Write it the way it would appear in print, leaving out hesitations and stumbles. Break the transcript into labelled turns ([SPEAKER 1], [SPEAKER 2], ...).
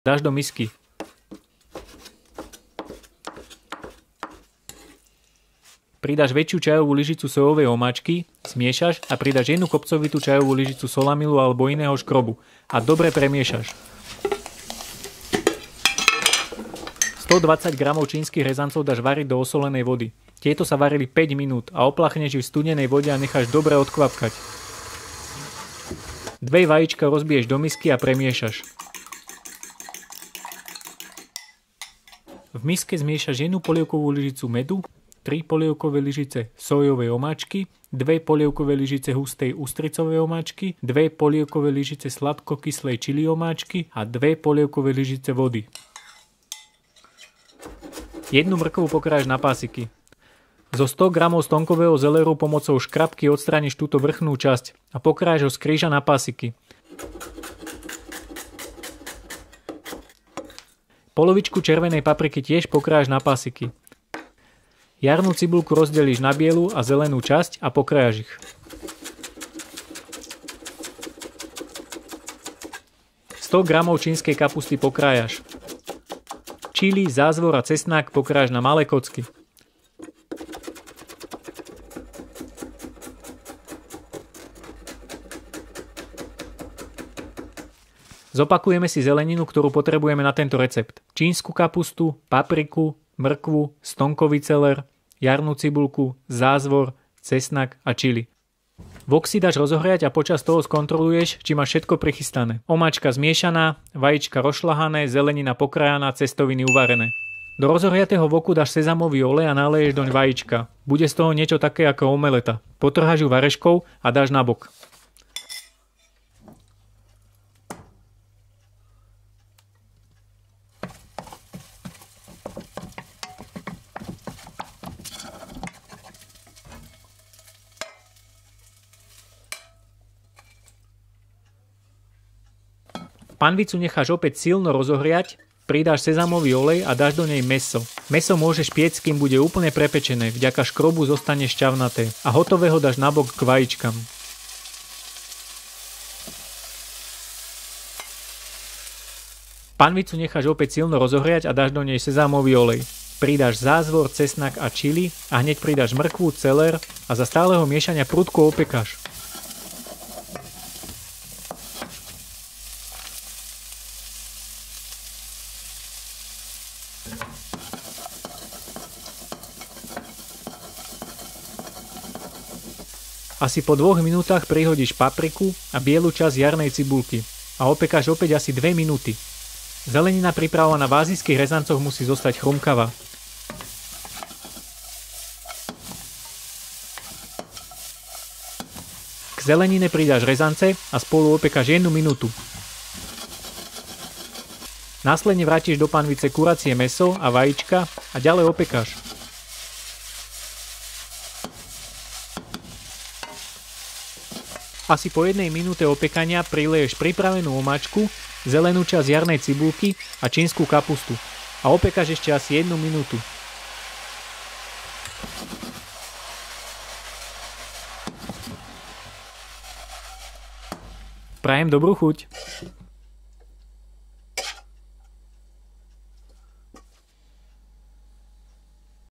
[SPEAKER 1] Dáš do misky. Pridáš väčšiu čajovú lyžicu sojovej omáčky, zmiešaš a pridáš jednu kopcovitú čajovú lyžicu solamilu alebo iného škrobu a dobre premiešaš. 120 g čínskych rezancov dáš variť do osolenej vody. Tieto sa varili 5 minút a opláchneš ich v studenej vode a necháš dobre odkvapkať. 2 vajíčka rozbiješ do misky a premiešaš. V miske zmiešaš 1 polievkovú lyžicu medu, 3 polievkové lyžice sojovej omáčky, 2 polievkové lyžice hustej ústricovej omáčky, 2 polievkové lyžice sladkokyslej čili omáčky a 2 polievkové lyžice vody. 1 mrkvu pokrájaš na pásiky. Zo 100 g stonkového zeleru pomocou škrabky odstrániš túto vrchnú časť a pokrájaš ho z kríža na pásiky. Polovičku červenej papriky tiež pokrájaš na pásiky. Jarnú cibulku rozdelíš na bielu a zelenú časť a pokrájaš ich. 100 g čínskej kapusty pokrájaš. Čili, zázvor a cesnák pokrájaš na malé kocky. Zopakujeme si zeleninu, ktorú potrebujeme na tento recept. Čínsku kapustu, papriku, mrkvu, stonkový celer, jarnú cibulku, zázvor, cesnak a čili. Voxy dáš rozohriať a počas toho skontroluješ, či máš všetko prichystané. Omáčka zmiešaná, vajíčka rozšľahané, zelenina pokrájaná, cestoviny uvarené. Do rozohriatého voku dáš sezamový olej a naleješ doň vajíčka. Bude z toho niečo také ako omeleta. Potrháš ju vareškou a dáš na bok. Panvicu necháš opäť silno rozohriať, pridáš sezamový olej a dáš do nej mäso. Mäso môžeš piecť, kým bude úplne prepečené, vďaka škrobu zostane šťavnaté a hotového dáš nabok k vajíčkam. Panvicu necháš opäť silno rozohriať a dáš do nej sezamový olej. Pridáš zázvor, cesnak a čili a hneď pridáš mrkvu, celer a za stáleho miešania prudko opekáš. Asi po 2 minútach prihodíš papriku a bielu časť jarnej cibulky a opekáš opäť asi 2 minúty. Zelenina pripravovaná v ázijských rezancoch musí zostať chrumkavá. K zelenine pridáš rezance a spolu opekáš 1 minútu. Následne vrátiš do panvice kuracie mäso a vajíčka a ďalej opekáš. Asi po 1 minúte opekania prileješ pripravenú omáčku, zelenú časť jarnej cibulky a čínsku kapustu a opekáš ešte asi 1 minútu. Prajem dobrú chuť.